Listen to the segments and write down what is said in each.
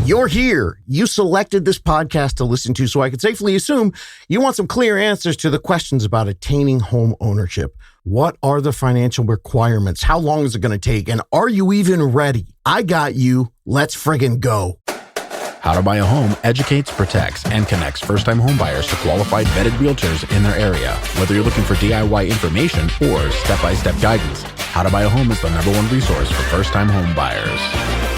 You're here. You selected this podcast to listen to, so I can safely assume you want some clear answers to the questions about attaining home ownership. What are the financial requirements? How long is it going to take? And are you even ready? I got you. Let's friggin' go. How to Buy a Home educates, protects, and connects first-time homebuyers to qualified vetted realtors in their area. Whether you're looking for DIY information or step-by-step guidance, How to Buy a Home is the #1 resource for first-time homebuyers.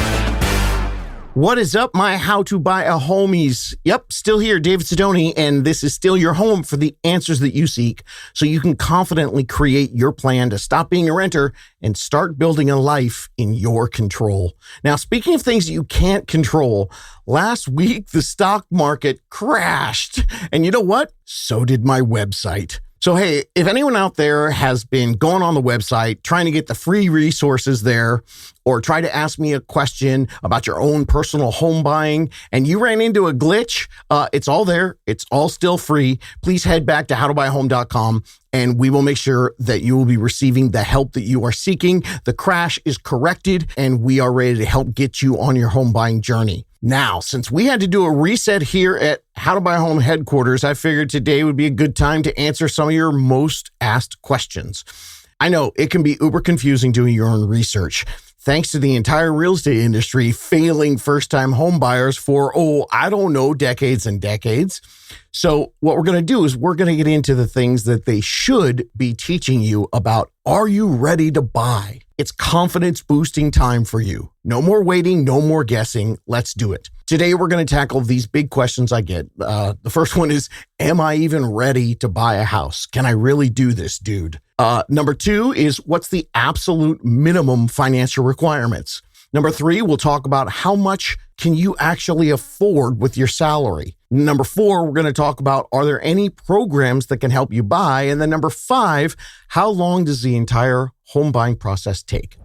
What is up, my How to Buy a Homies? Yep, still here, David Sidoni, and this is still your home for the answers that you seek so you can confidently create your plan to stop being a renter and start building a life in your control. Now, speaking of things you can't control, last week the stock market crashed, and you know what? So did my website. So, hey, if anyone out there has been going on the website, trying to get the free resources there, or try to ask me a question about your own personal home buying, and you ran into a glitch, it's all there. It's all still free. Please head back to howtobuyahome.com, and we will make sure that you will be receiving the help that you are seeking. The crash is corrected, and we are ready to help get you on your home buying journey. Now, since we had to do a reset here at How to Buy a Home headquarters, I figured today would be a good time to answer some of your most asked questions. I know it can be uber confusing doing your own research. Thanks to the entire real estate industry failing first-time home buyers for, decades and decades. So what we're going to do is we're going to get into the things that they should be teaching you about. Are you ready to buy? It's confidence boosting time for you. No more waiting, no more guessing. Let's do it. Today, we're going to tackle these big questions I get. The first one is, am I even ready to buy a house? Can I really do this, dude? Number 2 is, what's the absolute minimum financial requirements? Number 3, we'll talk about how much can you actually afford with your salary. Number 4, we're going to talk about, are there any programs that can help you buy? And then number 5, how long does the entire home buying process take?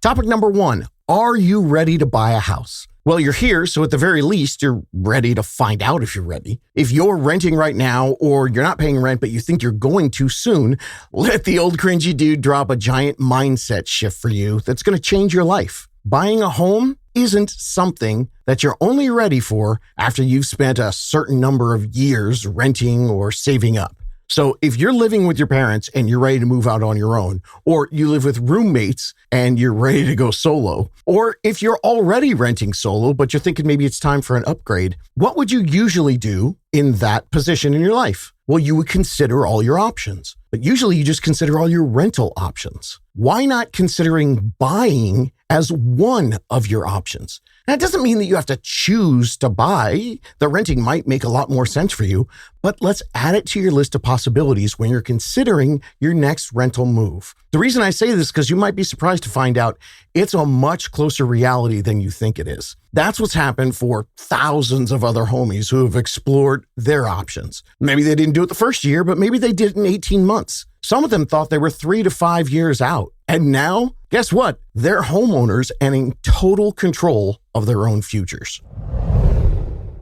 Topic number 1, are you ready to buy a house? Well, you're here, so at the very least, you're ready to find out if you're ready. If you're renting right now, or you're not paying rent, but you think you're going to soon, let the old cringy dude drop a giant mindset shift for you that's going to change your life. Buying a home isn't something that you're only ready for after you've spent a certain number of years renting or saving up. So if you're living with your parents and you're ready to move out on your own, or you live with roommates and you're ready to go solo, or if you're already renting solo, but you're thinking maybe it's time for an upgrade, what would you usually do in that position in your life? Well, you would consider all your options, but usually you just consider all your rental options. Why not considering buying as one of your options? That doesn't mean that you have to choose to buy. The renting might make a lot more sense for you, but let's add it to your list of possibilities when you're considering your next rental move. The reason I say this is because you might be surprised to find out it's a much closer reality than you think it is. That's what's happened for thousands of other homies who have explored their options. Maybe they didn't do it the first year, but maybe they did it in 18 months. Some of them thought they were 3 to 5 years out. And now, guess what? They're homeowners and in total control of their own futures.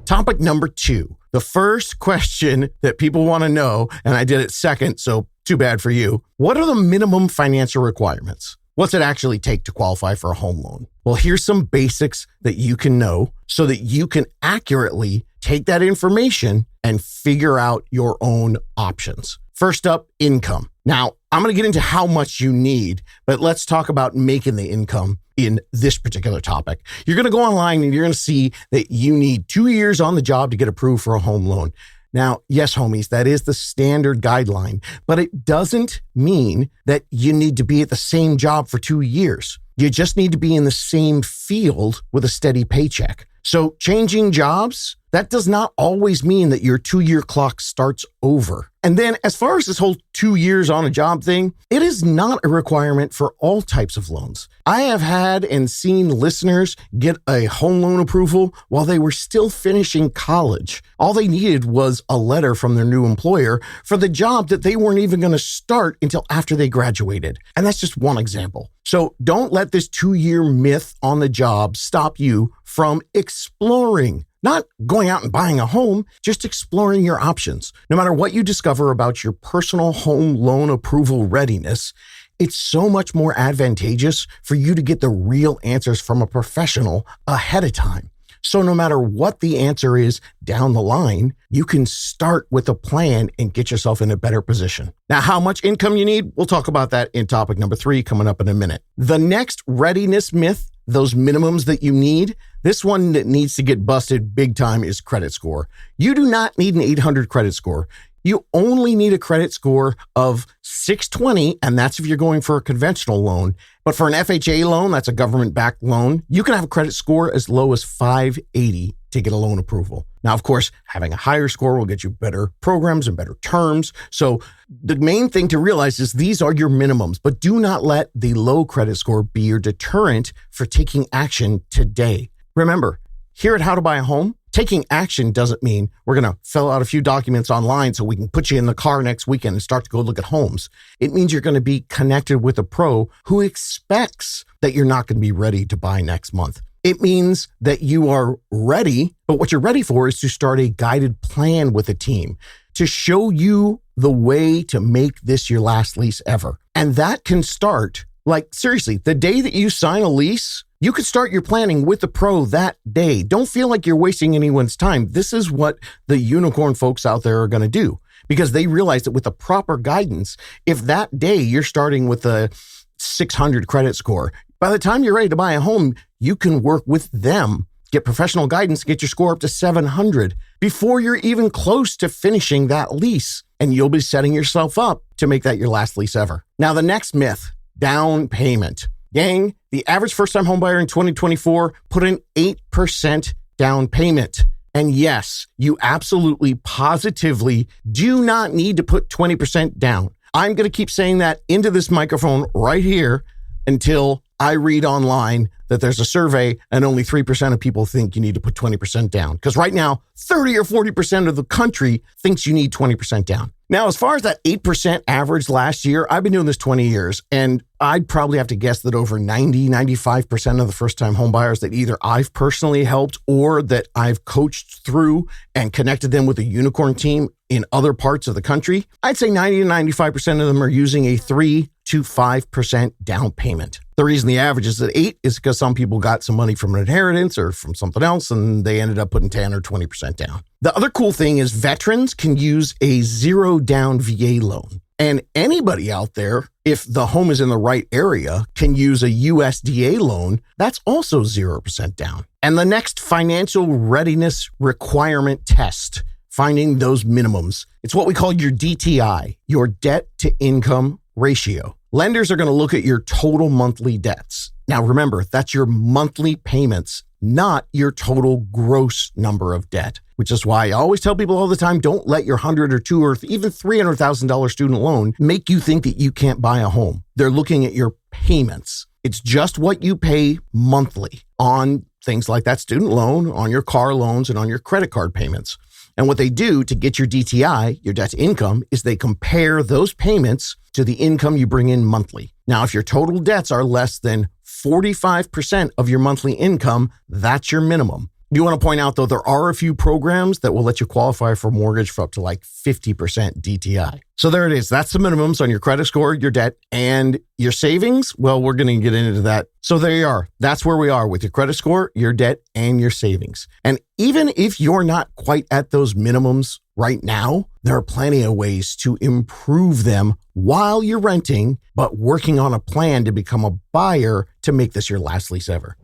Topic number 2. The first question that people want to know, and I did it second, so too bad for you. What are the minimum financial requirements? What's it actually take to qualify for a home loan? Well, here's some basics that you can know so that you can accurately take that information and figure out your own options. First up, income. Now, I'm going to get into how much you need, but let's talk about making the income in this particular topic. You're going to go online and you're going to see that you need 2 years on the job to get approved for a home loan. Now, yes, homies, that is the standard guideline, but it doesn't mean that you need to be at the same job for 2 years. You just need to be in the same field with a steady paycheck. So changing jobs, that does not always mean that your 2-year clock starts over. And then as far as this whole 2 years on a job thing, it is not a requirement for all types of loans. I have had and seen listeners get a home loan approval while they were still finishing college. All they needed was a letter from their new employer for the job that they weren't even going to start until after they graduated. And that's just one example. So don't let this 2-year myth on the job stop you from exploring. Not going out and buying a home, just exploring your options. No matter what you discover about your personal home loan approval readiness, It's so much more advantageous for you to get the real answers from a professional ahead of time. So no matter what the answer is down the line, you can start with a plan and get yourself in a better position. Now, how much income you need, we'll talk about that in topic number 3 coming up in a minute. The next readiness myth, those minimums that you need, this one that needs to get busted big time is credit score. You do not need an 800 credit score. You only need a credit score of 620, and that's if you're going for a conventional loan. But for an FHA loan, that's a government-backed loan, you can have a credit score as low as 580 to get a loan approval. Now, of course, having a higher score will get you better programs and better terms. So the main thing to realize is these are your minimums, but do not let the low credit score be your deterrent for taking action today. Remember, here at How to Buy a Home, taking action doesn't mean we're going to fill out a few documents online so we can put you in the car next weekend and start to go look at homes. It means you're going to be connected with a pro who expects that you're not going to be ready to buy next month. It means that you are ready, but what you're ready for is to start a guided plan with a team to show you the way to make this your last lease ever. And that can start, like seriously, the day that you sign a lease, you could start your planning with the pro that day. Don't feel like you're wasting anyone's time. This is what the unicorn folks out there are going to do because they realize that with the proper guidance, if that day you're starting with a 600 credit score, by the time you're ready to buy a home, you can work with them, get professional guidance, get your score up to 700 before you're even close to finishing that lease. And you'll be setting yourself up to make that your last lease ever. Now, the next myth, down payment. Gang, the average first-time homebuyer in 2024 put in 8% down payment. And yes, you absolutely, positively do not need to put 20% down. I'm going to keep saying that into this microphone right here until I read online that there's a survey and only 3% of people think you need to put 20% down. Because right now, 30 or 40% of the country thinks you need 20% down. Now, as far as that 8% average last year, I've been doing this 20 years, and I'd probably have to guess that over 95% of the first-time home buyers that either I've personally helped or that I've coached through and connected them with a unicorn team in other parts of the country, I'd say 90 to 95% of them are using a 3 to 5% down payment. The reason the average is at 8 is because some people got some money from an inheritance or from something else, and they ended up putting 10 or 20% down. The other cool thing is veterans can use a 0 down VA loan. And anybody out there, if the home is in the right area, can use a USDA loan. That's also 0% down. And the next financial readiness requirement test, finding those minimums. It's what we call your DTI, your debt to income ratio. Lenders are going to look at your total monthly debts. Now, remember, that's your monthly payments, not your total gross number of debt, which is why I always tell people all the time, don't let your $100,000 or $200,000 or even $300,000 student loan make you think that you can't buy a home. They're looking at your payments. It's just what you pay monthly on things like that student loan, on your car loans, and on your credit card payments. And what they do to get your DTI, your debt to income, is they compare those payments to the income you bring in monthly. Now, if your total debts are less than 45% of your monthly income, that's your minimum. You want to point out, though, there are a few programs that will let you qualify for a mortgage for up to like 50% DTI. So there it is. That's the minimums on your credit score, your debt, and your savings. Well, we're going to get into that. So there you are. That's where we are with your credit score, your debt, and your savings. And even if you're not quite at those minimums right now, there are plenty of ways to improve them while you're renting, but working on a plan to become a buyer to make this your last lease ever.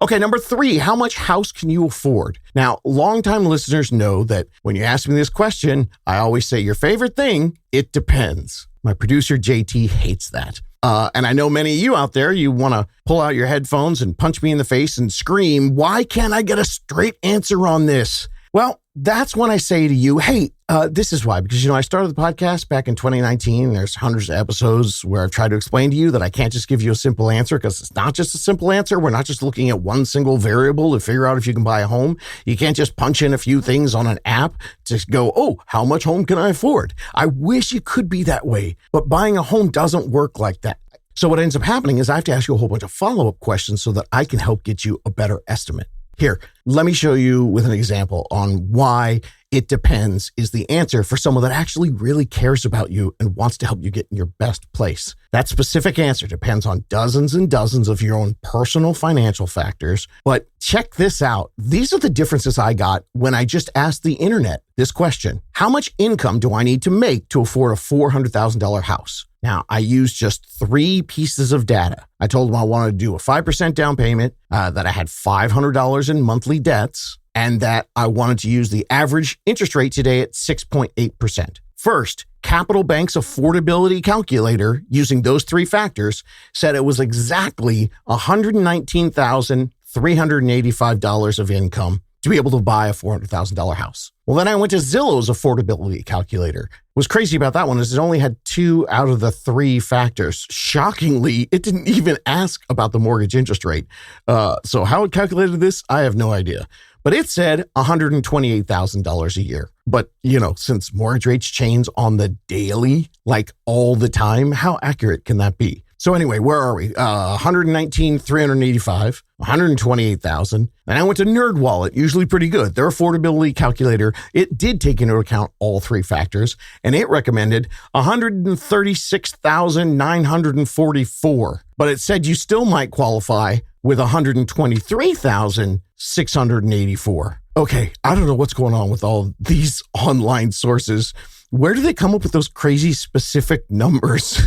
Okay, number 3, how much house can you afford? Now, longtime listeners know that when you ask me this question, I always say your favorite thing, it depends. My producer, JT, hates that. And I know many of you out there, you want to pull out your headphones and punch me in the face and scream, why can't I get a straight answer on this? Well, that's when I say to you, hey, this is why. Because, I started the podcast back in 2019. There's hundreds of episodes where I've tried to explain to you that I can't just give you a simple answer because it's not just a simple answer. We're not just looking at one single variable to figure out if you can buy a home. You can't just punch in a few things on an app to go, oh, how much home can I afford? I wish it could be that way, but buying a home doesn't work like that. So what ends up happening is I have to ask you a whole bunch of follow-up questions so that I can help get you a better estimate. Here, let me show you with an example on why it depends is the answer for someone that actually really cares about you and wants to help you get in your best place. That specific answer depends on dozens and dozens of your own personal financial factors. But check this out. These are the differences I got when I just asked the internet this question. How much income do I need to make to afford a $400,000 house? Now, I used just 3 pieces of data. I told them I wanted to do a 5% down payment, that I had $500 in monthly debts, and that I wanted to use the average interest rate today at 6.8%. First, Capital Bank's affordability calculator, using those 3 factors, said it was exactly $119,385 of income to be able to buy a $400,000 house. Well, then I went to Zillow's affordability calculator. What's crazy about that one is it only had 2 out of the 3 factors. Shockingly, it didn't even ask about the mortgage interest rate. So how it calculated this, I have no idea. But it said $128,000 a year. But, since mortgage rates change on the daily, like all the time, how accurate can that be? So anyway, where are we? 119,385, 128,000. And I went to NerdWallet, usually pretty good. Their affordability calculator, it did take into account all 3 factors, and it recommended 136,944. But it said you still might qualify with 123,684. Okay, I don't know what's going on with all these online sources. Where do they come up with those crazy specific numbers?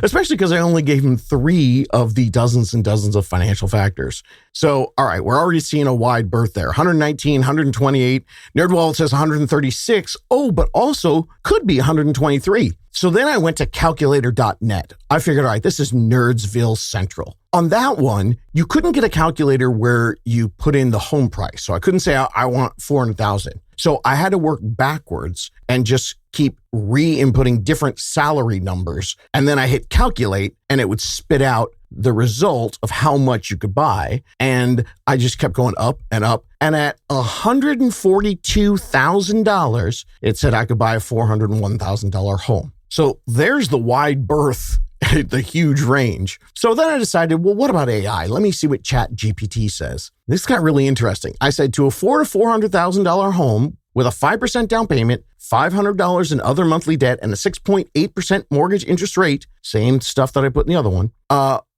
Especially because I only gave them 3 of the dozens and dozens of financial factors. So, all right, we're already seeing a wide berth there. 119, 128. NerdWallet says 136. Oh, but also could be 123. So then I went to calculator.net. I figured, all right, this is Nerdsville Central. On that one, you couldn't get a calculator where you put in the home price. So I couldn't say I want 400,000. So I had to work backwards and just keep re-inputting different salary numbers. And then I hit calculate and it would spit out the result of how much you could buy. And I just kept going up and up. And at $142,000, it said I could buy a $401,000 home. So there's the wide berth, the huge range. So then I decided, well, what about AI? Let me see what ChatGPT says. This got really interesting. I said to afford a $400,000 home with a 5% down payment, $500 in other monthly debt, and a 6.8% mortgage interest rate, same stuff that I put in the other one,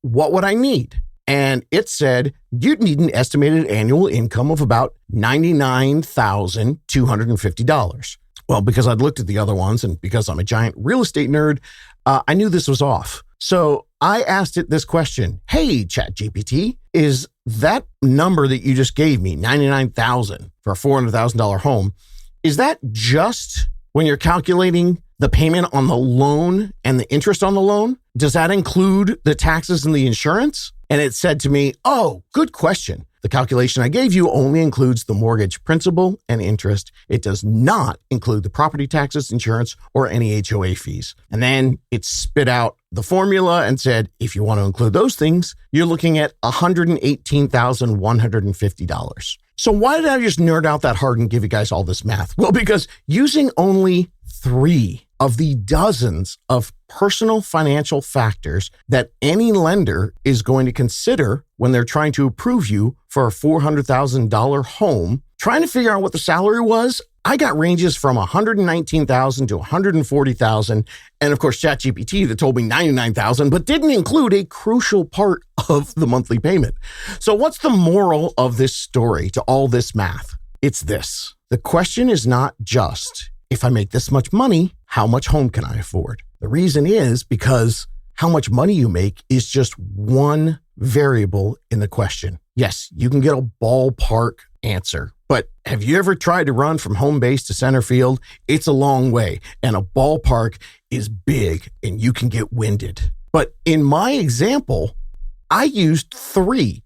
what would I need? And it said you'd need an estimated annual income of about $99,250. Well, because I'd looked at the other ones and because I'm a giant real estate nerd, I knew this was off. So I asked it this question. Hey, ChatGPT, is that number that you just gave me, $99,000 for a $400,000 home, is that just when you're calculating the payment on the loan and the interest on the loan? Does that include the taxes and the insurance? And it said to me, oh, good question. The calculation I gave you only includes the mortgage principal and interest. It does not include the property taxes, insurance, or any HOA fees. And then it spit out the formula and said, if you want to include those things, you're looking at $118,150. So why did I just nerd out that hard and give you guys all this math? Well, because using only 3 of the dozens of personal financial factors that any lender is going to consider when they're trying to approve you for a $400,000 home, trying to figure out what the salary was, I got ranges from $119,000 to $140,000. And of course, ChatGPT that told me $99,000, but didn't include a crucial part of the monthly payment. So what's the moral of this story to all this math? It's this. The question is not just, if I make this much money, how much home can I afford? The reason is because how much money you make is just one variable in the question. Yes, you can get a ballpark answer, but have you ever tried to run from home base to center field? It's a long way, and a ballpark is big, and you can get winded. But in my example, I used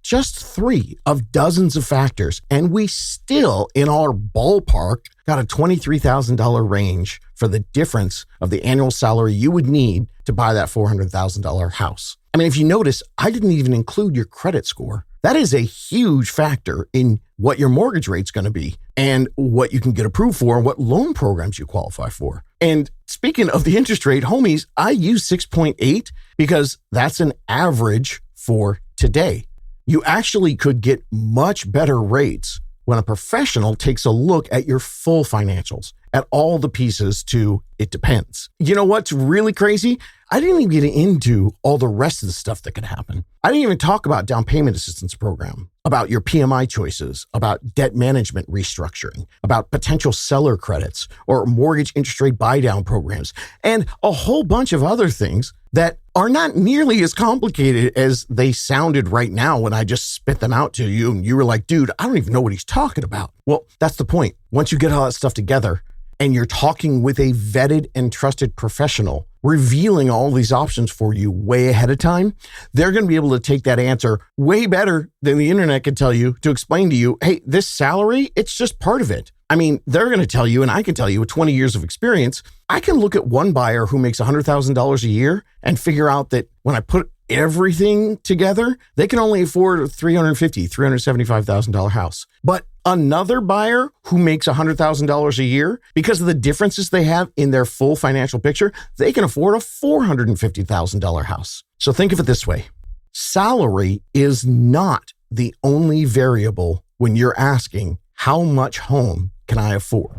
just three of dozens of factors, and we still, in our ballpark, got a $23,000 range for the difference of the annual salary you would need to buy that $400,000 house. I mean, if you notice, I didn't even include your credit score. That is a huge factor in what your mortgage rate's going to be and what you can get approved for and what loan programs you qualify for. And speaking of the interest rate, homies, I use 6.8 because that's an average for today. You actually could get much better rates when a professional takes a look at your full financials, at all the pieces to it depends. You know what's really crazy? I didn't even get into all the rest of the stuff that could happen. I didn't even talk about down payment assistance program, about your PMI choices, about debt management restructuring, about potential seller credits or mortgage interest rate buy down programs, and a whole bunch of other things that are not nearly as complicated as they sounded right now when I just spit them out to you and you were like, dude, I don't even know what he's talking about. Well, that's the point. Once you get all that stuff together and you're talking with a vetted and trusted professional, revealing all these options for you way ahead of time, they're going to be able to take that answer way better than the internet can tell you to explain to you, hey, this salary, it's just part of it. I mean, they're going to tell you, and I can tell you with 20 years of experience, I can look at one buyer who makes $100,000 a year and figure out that when I put everything together, they can only afford a $350,000, $375,000 house. But another buyer who makes $100,000 a year, because of the differences they have in their full financial picture, they can afford a $450,000 house. So think of it this way. Salary is not the only variable when you're asking, how much home can I afford?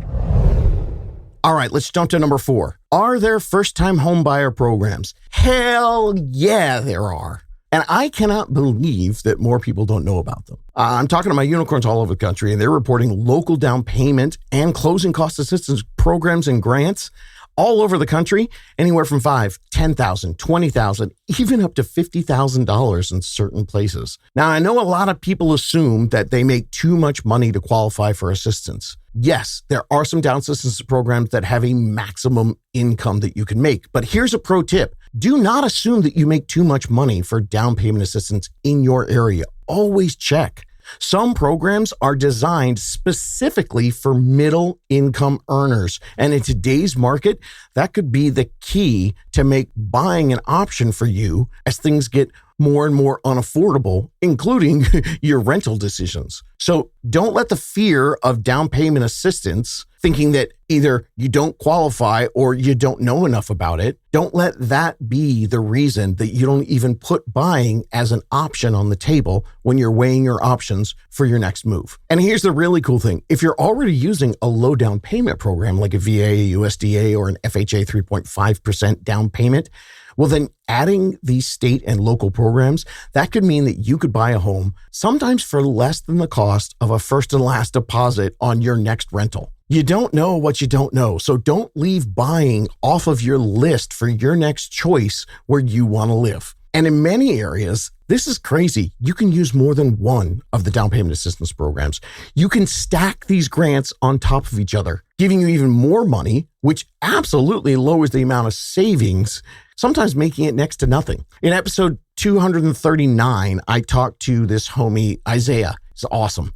All right, let's jump to number 4. Are there first-time home buyer programs? Hell yeah, there are. And I cannot believe that more people don't know about them. I'm talking to my unicorns all over the country, and they're reporting local down payment and closing cost assistance programs and grants all over the country, anywhere from $5,000, $10,000, $20,000, even up to $50,000 in certain places. Now, I know a lot of people assume that they make too much money to qualify for assistance. Yes, there are some down assistance programs that have a maximum income that you can make. But here's a pro tip. Do not assume that you make too much money for down payment assistance in your area. Always check. Some programs are designed specifically for middle income earners. And in today's market, that could be the key to make buying an option for you as things get more and more unaffordable, including your rental decisions. So don't let the fear of down payment assistance, thinking that either you don't qualify or you don't know enough about it, don't let that be the reason that you don't even put buying as an option on the table when you're weighing your options for your next move. And here's the really cool thing. If you're already using a low down payment program like a VA, a USDA, or an FHA 3.5% down payment, well, then adding these state and local programs, that could mean that you could buy a home sometimes for less than the cost of a first and last deposit on your next rental. You don't know what you don't know, so don't leave buying off of your list for your next choice where you want to live. And in many areas, this is crazy. You can use more than one of the down payment assistance programs. You can stack these grants on top of each other, giving you even more money, which absolutely lowers the amount of savings, sometimes making it next to nothing. In episode 239, I talked to this homie, Isaiah. He's awesome.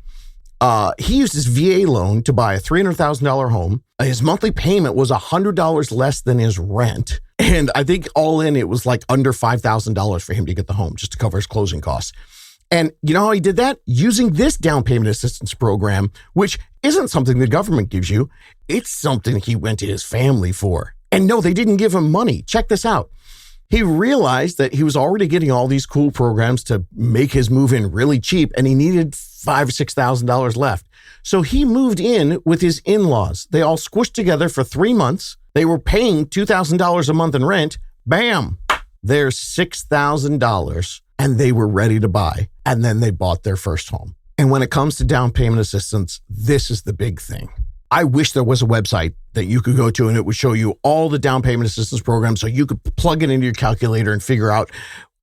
He used his VA loan to buy a $300,000 home. His monthly payment was $100 less than his rent. And I think all in, it was like under $5,000 for him to get the home just to cover his closing costs. And you know how he did that? Using this down payment assistance program, which isn't something the government gives you. It's something he went to his family for. And no, they didn't give him money. Check this out. He realized that he was already getting all these cool programs to make his move in really cheap, and he needed $5,000 or $6,000 left. So he moved in with his in-laws. They all squished together for 3 months. They were paying $2,000 a month in rent. Bam! There's $6,000, and they were ready to buy. And then they bought their first home. And when it comes to down payment assistance, this is the big thing. I wish there was a website that you could go to and it would show you all the down payment assistance programs so you could plug it into your calculator and figure out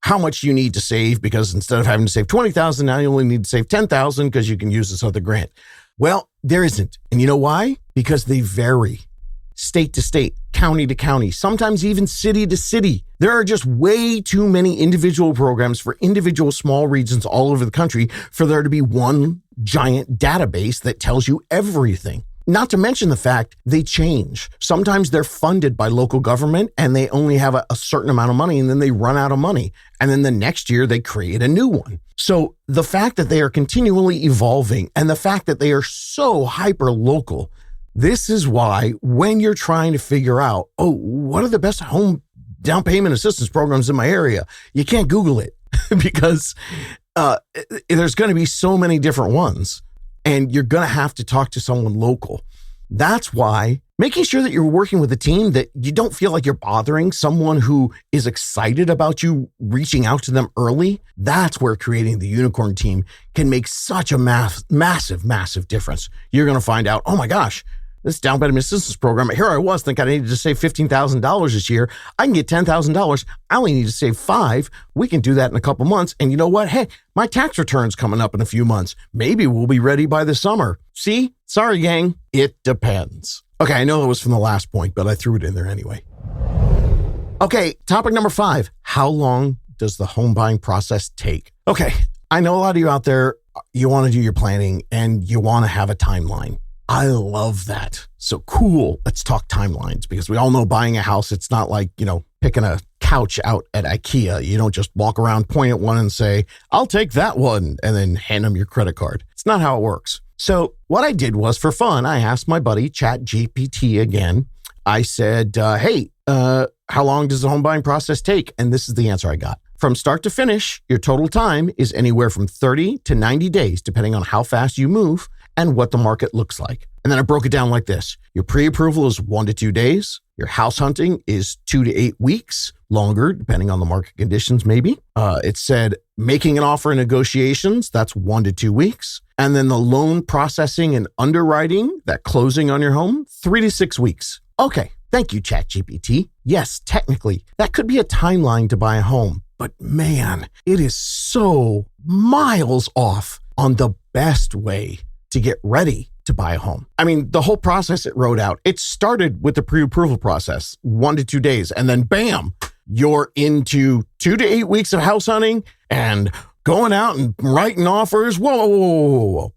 how much you need to save, because instead of having to save $20,000, now you only need to save $10,000 because you can use this other grant. Well, there isn't. And you know why? Because they vary. State to state, county to county, sometimes even city to city. There are just way too many individual programs for individual small regions all over the country for there to be one giant database that tells you everything. Not to mention the fact they change. Sometimes they're funded by local government and they only have a certain amount of money and then they run out of money. And then the next year they create a new one. So the fact that they are continually evolving and the fact that they are so hyper local, this is why when you're trying to figure out, oh, what are the best home down payment assistance programs in my area? You can't Google it because there's going to be so many different ones, and you're going to have to talk to someone local. That's why making sure that you're working with a team that you don't feel like you're bothering someone who is excited about you reaching out to them early. That's where creating the unicorn team can make such a massive difference. You're going to find out, oh my gosh, this down payment assistance program, here I was thinking I needed to save $15,000 this year. I can get $10,000. I only need to save $5,000. We can do that in a couple months. And you know what? Hey, my tax return's coming up in a few months. Maybe we'll be ready by the summer. See? Sorry, gang. It depends. Okay, I know that was from the last point, but I threw it in there anyway. Okay, topic number 5. How long does the home buying process take? Okay, I know a lot of you out there, you want to do your planning and you want to have a timeline. I love that. So cool. Let's talk timelines, because we all know buying a house, it's not like, picking a couch out at IKEA. You don't just walk around, point at one and say, I'll take that one, and then hand them your credit card. It's not how it works. So what I did was, for fun, I asked my buddy ChatGPT again. I said, hey, how long does the home buying process take? And this is the answer I got. From start to finish, your total time is anywhere from 30 to 90 days, depending on how fast you move and what the market looks like. And then I broke it down like this. Your pre-approval is 1 to 2 days. Your house hunting is 2 to 8 weeks, longer, depending on the market conditions, maybe. It said making an offer and negotiations, that's 1 to 2 weeks. And then the loan processing and underwriting, that closing on your home, 3 to 6 weeks. Okay, thank you, ChatGPT. Yes, technically, that could be a timeline to buy a home. But man, it is so miles off on the best way to get ready to buy a home. I mean, the whole process it wrote out, it started with the pre-approval process, 1 to 2 days, and then bam, you're into 2 to 8 weeks of house hunting and going out and writing offers. Whoa.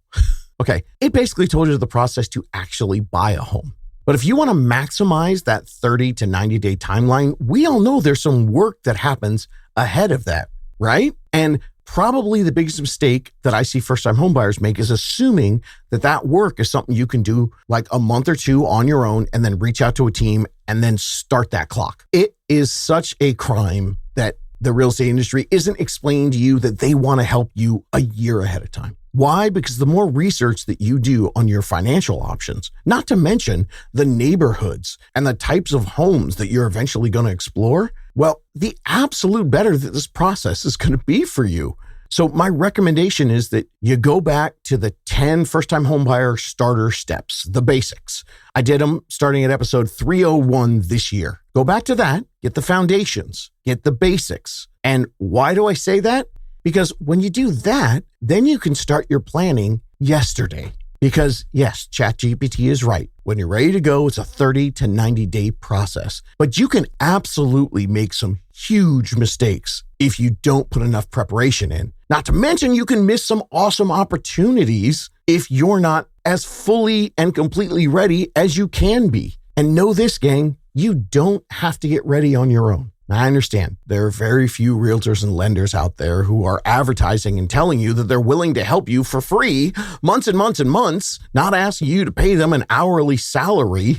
Okay, it basically told you the process to actually buy a home. But if you want to maximize that 30 to 90 day timeline, we all know there's some work that happens ahead of that, right? And probably the biggest mistake that I see first-time homebuyers make is assuming that that work is something you can do like a month or two on your own and then reach out to a team and then start that clock. It is such a crime that the real estate industry isn't explaining to you that they want to help you a year ahead of time. Why? Because the more research that you do on your financial options, not to mention the neighborhoods and the types of homes that you're eventually going to explore, well, the absolute better that this process is going to be for you. So my recommendation is that you go back to the 10 first-time homebuyer starter steps, the basics. I did them starting at episode 301 this year. Go back to that, get the foundations, get the basics. And why do I say that? Because when you do that, then you can start your planning yesterday. Because yes, ChatGPT is right. When you're ready to go, it's a 30 to 90 day process. But you can absolutely make some huge mistakes if you don't put enough preparation in. Not to mention, you can miss some awesome opportunities if you're not as fully and completely ready as you can be. And know this, gang, you don't have to get ready on your own. Now, I understand there are very few realtors and lenders out there who are advertising and telling you that they're willing to help you for free months and months and months, not asking you to pay them an hourly salary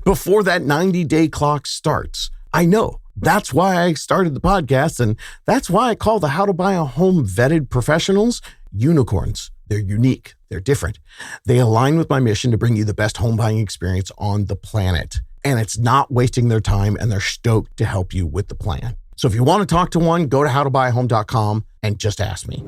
before that 90-day clock starts. I know. That's why I started the podcast, and that's why I call the How to Buy a Home vetted professionals unicorns. They're unique. They're different. They align with my mission to bring you the best home buying experience on the planet. And it's not wasting their time, and they're stoked to help you with the plan. So if you want to talk to one, go to howtobuyahome.com and just ask me.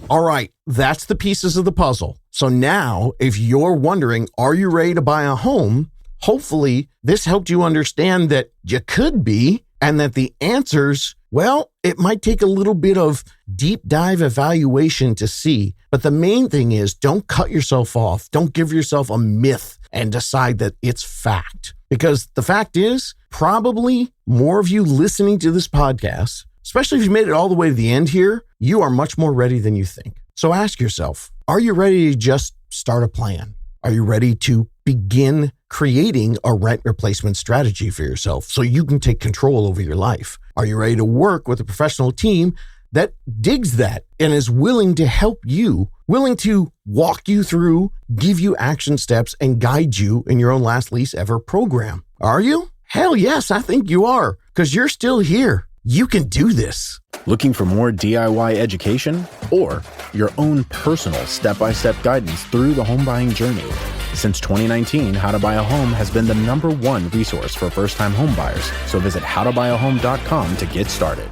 All right, that's the pieces of the puzzle. So now, if you're wondering, are you ready to buy a home? Hopefully, this helped you understand that you could be, and that the answers, well, it might take a little bit of deep dive evaluation to see. But the main thing is, don't cut yourself off. Don't give yourself a myth and decide that it's fact. Because the fact is, probably more of you listening to this podcast, especially if you made it all the way to the end here, you are much more ready than you think. So ask yourself, are you ready to just start a plan? Are you ready to begin creating a rent replacement strategy for yourself so you can take control over your life? Are you ready to work with a professional team that digs that and is willing to help you, willing to walk you through, give you action steps, and guide you in your own last lease ever program? Are you? Hell yes, I think you are, because you're still here. You can do this. Looking for more DIY education or your own personal step-by-step guidance through the home buying journey? Since 2019, How to Buy a Home has been the #1 resource for first-time home buyers. So visit howtobuyaHome.com to get started.